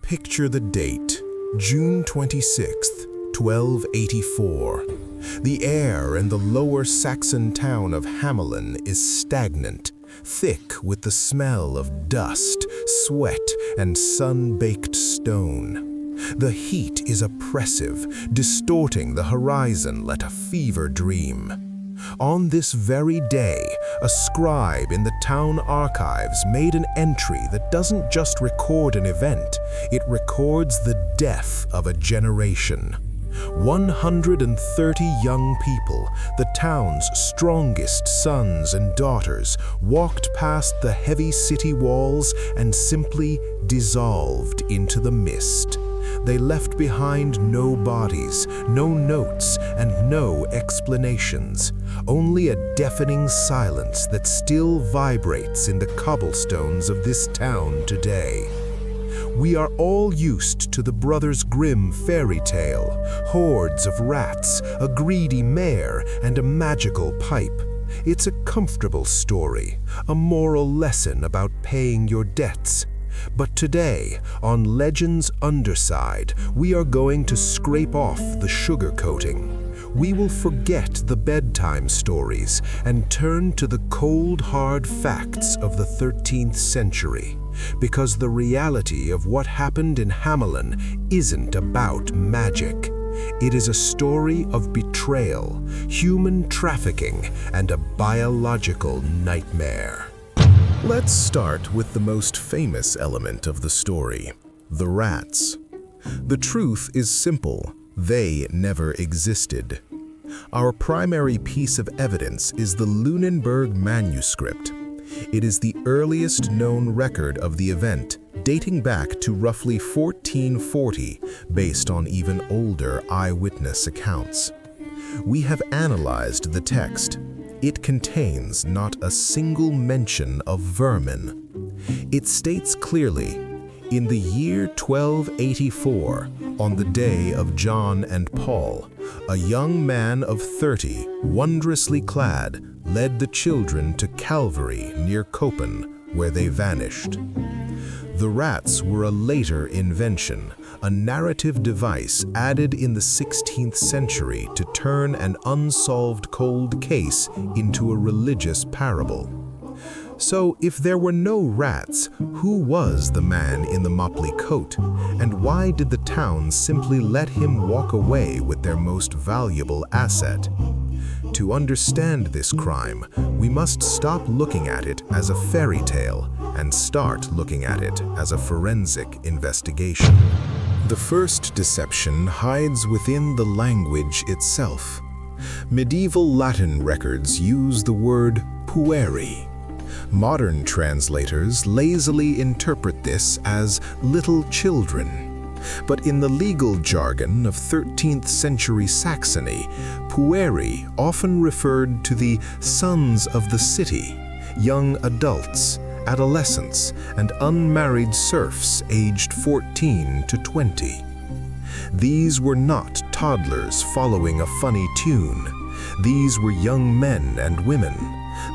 Picture the date, June 26th, 1284. The air in the lower Saxon town of Hamelin is stagnant, thick with the smell of dust, sweat, and sun-baked stone. The heat is oppressive, distorting the horizon like a fever dream. On this very day, a scribe in the town archives made an entry that doesn't just record an event, it records the death of a generation. 130 young people, the town's strongest sons and daughters, walked past the heavy city walls and simply dissolved into the mist. They left behind no bodies, no notes, and no explanations, only a deafening silence that still vibrates in the cobblestones of this town today. We are all used to the Brothers Grimm fairy tale, hordes of rats, a greedy mayor, and a magical pipe. It's a comfortable story, a moral lesson about paying your debts. But today, on Legend's Underside, we are going to scrape off the sugar coating. We will forget the bedtime stories and turn to the cold, hard facts of the 13th century. Because the reality of what happened in Hamelin isn't about magic. It is a story of betrayal, human trafficking, and a biological nightmare. Let's start with the most famous element of the story, the rats. The truth is simple, they never existed. Our primary piece of evidence is the Lunenburg manuscript. It is the earliest known record of the event, dating back to roughly 1440, based on even older eyewitness accounts. We have analyzed the text. It contains not a single mention of vermin. It states clearly, in the year 1284, on the day of John and Paul, a young man of 30, wondrously clad, led the children to Calvary near Koppen, where they vanished. The rats were a later invention, a narrative device added in the 16th century to turn an unsolved cold case into a religious parable. So, if there were no rats, who was the man in the motley coat? And why did the town simply let him walk away with their most valuable asset? To understand this crime, we must stop looking at it as a fairy tale and start looking at it as a forensic investigation. The first deception hides within the language itself. Medieval Latin records use the word pueri. Modern translators lazily interpret this as little children. But in the legal jargon of 13th century Saxony, pueri often referred to the sons of the city, young adults, adolescents, and unmarried serfs aged 14 to 20. These were not toddlers following a funny tune. These were young men and women,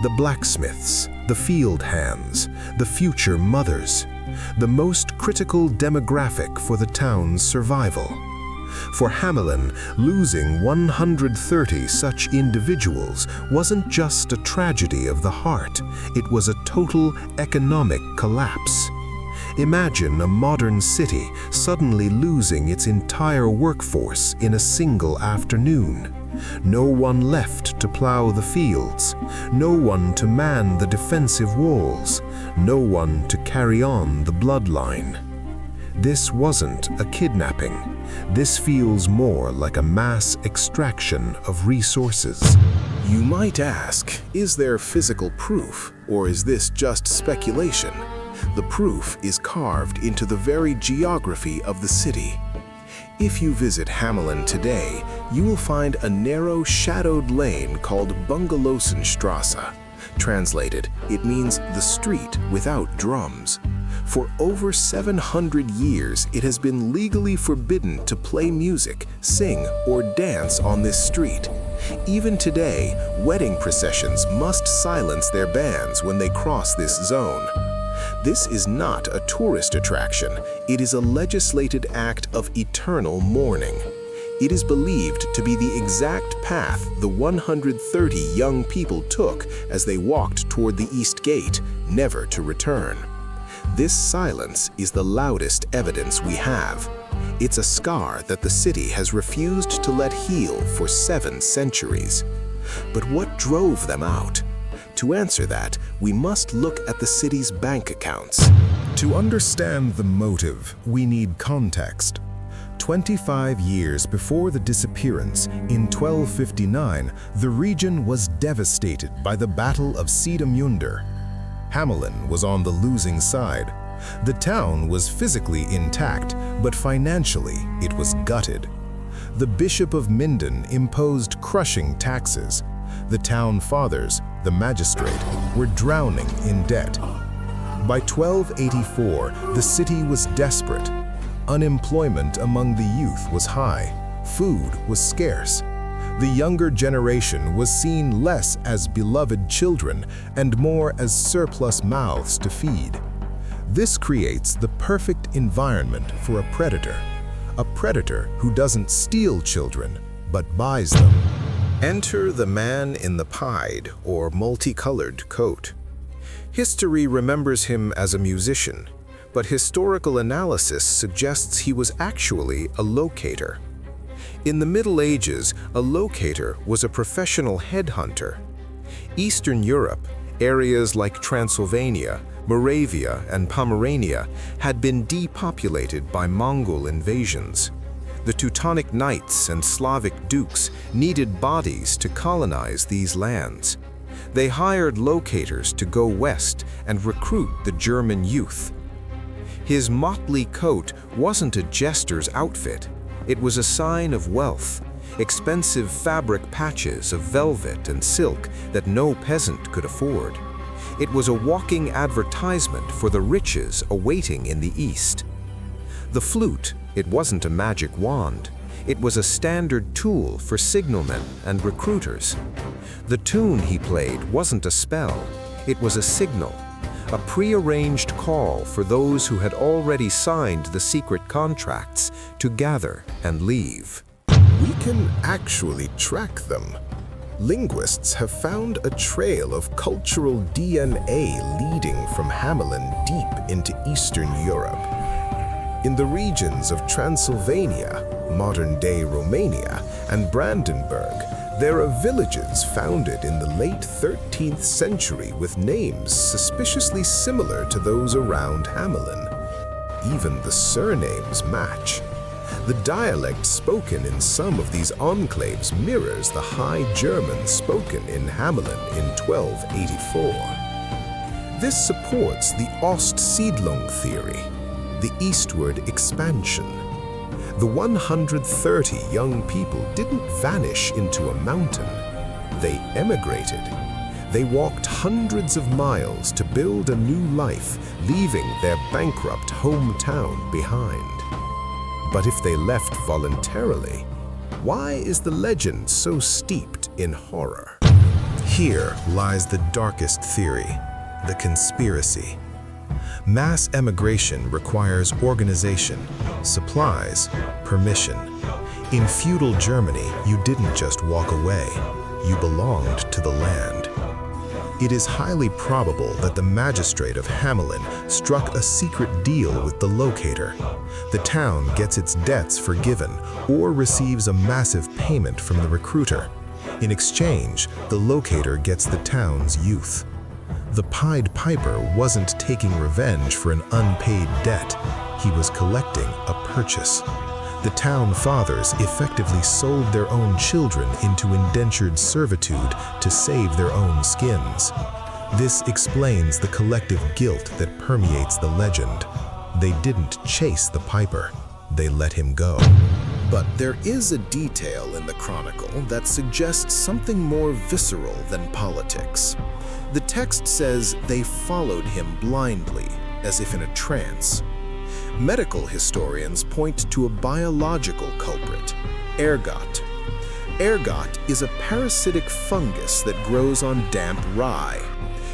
the blacksmiths, the field hands, the future mothers, the most critical demographic for the town's survival. For Hamelin, losing 130 such individuals wasn't just a tragedy of the heart, it was a total economic collapse. Imagine a modern city suddenly losing its entire workforce in a single afternoon. No one left to plow the fields, no one to man the defensive walls, no one to carry on the bloodline. This wasn't a kidnapping. This feels more like a mass extraction of resources. You might ask, is there physical proof, or is this just speculation? The proof is carved into the very geography of the city. If you visit Hamelin today, you will find a narrow, shadowed lane called Bungalowsenstrasse. Translated, it means the street without drums. For over 700 years, it has been legally forbidden to play music, sing, or dance on this street. Even today, wedding processions must silence their bands when they cross this zone. This is not a tourist attraction. It is a legislated act of eternal mourning. It is believed to be the exact path the 130 young people took as they walked toward the East Gate, never to return. This silence is the loudest evidence we have. It's a scar that the city has refused to let heal for 7 centuries. But what drove them out? To answer that, we must look at the city's bank accounts. To understand the motive, we need context. 25 years before the disappearance, in 1259, the region was devastated by the Battle of Siedemünder. Hamelin was on the losing side. The town was physically intact, but financially it was gutted. The Bishop of Minden imposed crushing taxes. The town fathers, the Magistrate, were drowning in debt. By 1284, the city was desperate. Unemployment among the youth was high. Food was scarce. The younger generation was seen less as beloved children and more as surplus mouths to feed. This creates the perfect environment for a predator who doesn't steal children, but buys them. Enter the man in the pied or multicolored coat. History remembers him as a musician, but historical analysis suggests he was actually a locator. In the Middle Ages, a locator was a professional headhunter. Eastern Europe, areas like Transylvania, Moravia, and Pomerania had been depopulated by Mongol invasions. The Teutonic Knights and Slavic dukes needed bodies to colonize these lands. They hired locators to go west and recruit the German youth. His motley coat wasn't a jester's outfit. It was a sign of wealth, expensive fabric patches of velvet and silk that no peasant could afford. It was a walking advertisement for the riches awaiting in the East. The flute, it wasn't a magic wand. It was a standard tool for signalmen and recruiters. The tune he played wasn't a spell. It was a signal, a prearranged call for those who had already signed the secret contracts to gather and leave. We can actually track them. Linguists have found a trail of cultural DNA leading from Hamelin deep into Eastern Europe. In the regions of Transylvania, modern-day Romania, and Brandenburg, there are villages founded in the late 13th century with names suspiciously similar to those around Hamelin. Even the surnames match. The dialect spoken in some of these enclaves mirrors the High German spoken in Hamelin in 1284. This supports the Ostsiedlung theory, the eastward expansion. The 130 young people didn't vanish into a mountain. They emigrated. They walked hundreds of miles to build a new life, leaving their bankrupt hometown behind. But if they left voluntarily, why is the legend so steeped in horror? Here lies the darkest theory, the conspiracy. Mass emigration requires organization, supplies, permission. In feudal Germany, you didn't just walk away, you belonged to the land. It is highly probable that the Magistrate of Hamelin struck a secret deal with the locator. The town gets its debts forgiven or receives a massive payment from the recruiter. In exchange, the locator gets the town's youth. The Pied Piper wasn't taking revenge for an unpaid debt. He was collecting a purchase. The town fathers effectively sold their own children into indentured servitude to save their own skins. This explains the collective guilt that permeates the legend. They didn't chase the Piper, they let him go. But there is a detail in the chronicle that suggests something more visceral than politics. The text says they followed him blindly, as if in a trance. Medical historians point to a biological culprit, ergot. Ergot is a parasitic fungus that grows on damp rye.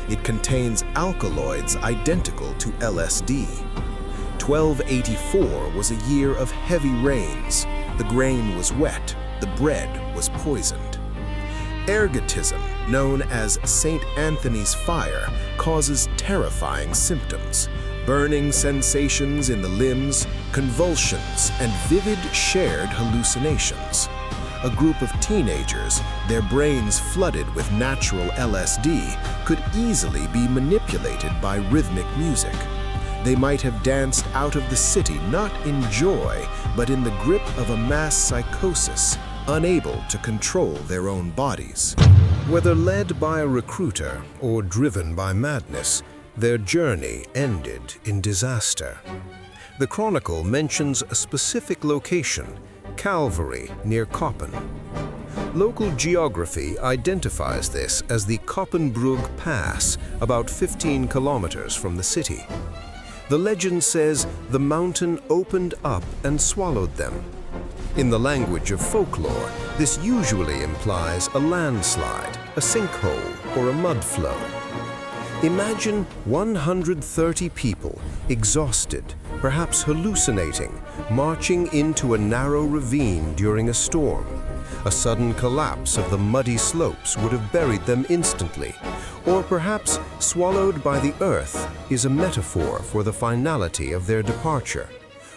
It contains alkaloids identical to LSD. 1284 was a year of heavy rains. The grain was wet, the bread was poisoned. Ergotism, known as St. Anthony's fire, causes terrifying symptoms: burning sensations in the limbs, convulsions, and vivid shared hallucinations. A group of teenagers, their brains flooded with natural LSD, could easily be manipulated by rhythmic music. They might have danced out of the city not in joy, but in the grip of a mass psychosis, unable to control their own bodies. Whether led by a recruiter or driven by madness, their journey ended in disaster. The Chronicle mentions a specific location, Calvary, near Koppen. Local geography identifies this as the Koppenbrug Pass, about 15 kilometers from the city. The legend says the mountain opened up and swallowed them. In the language of folklore, this usually implies a landslide, a sinkhole, or a mud flow. Imagine 130 people, exhausted, perhaps hallucinating, marching into a narrow ravine during a storm. A sudden collapse of the muddy slopes would have buried them instantly, or perhaps swallowed by the earth is a metaphor for the finality of their departure.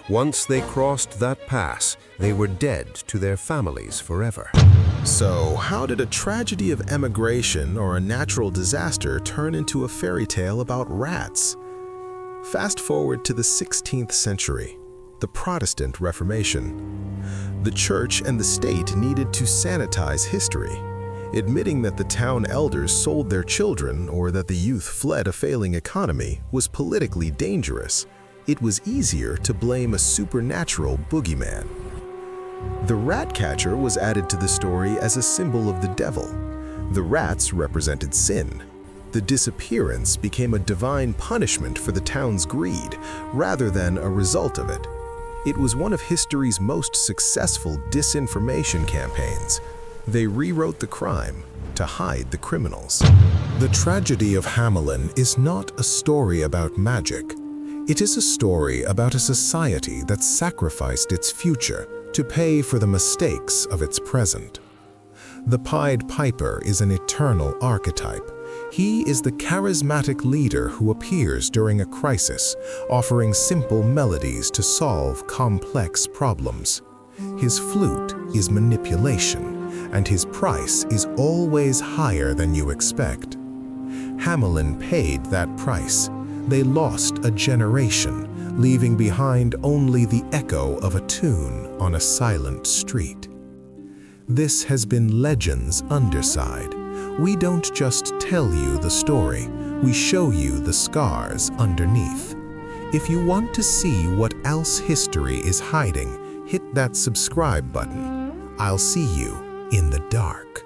Once they crossed that pass, they were dead to their families forever. So, how did a tragedy of emigration or a natural disaster turn into a fairy tale about rats? Fast forward to the 16th century, the Protestant Reformation. The church and the state needed to sanitize history. Admitting that the town elders sold their children or that the youth fled a failing economy was politically dangerous. It was easier to blame a supernatural boogeyman. The rat catcher was added to the story as a symbol of the devil. The rats represented sin. The disappearance became a divine punishment for the town's greed, rather than a result of it. It was one of history's most successful disinformation campaigns. They rewrote the crime to hide the criminals. The tragedy of Hamelin is not a story about magic. It is a story about a society that sacrificed its future to pay for the mistakes of its present. The Pied Piper is an eternal archetype. He is the charismatic leader who appears during a crisis, offering simple melodies to solve complex problems. His flute is manipulation, and his price is always higher than you expect. Hamelin paid that price. They lost a generation, leaving behind only the echo of a tune on a silent street. This has been Legends Underside. We don't just tell you the story, we show you the scars underneath. If you want to see what else history is hiding, hit that subscribe button. I'll see you in the dark.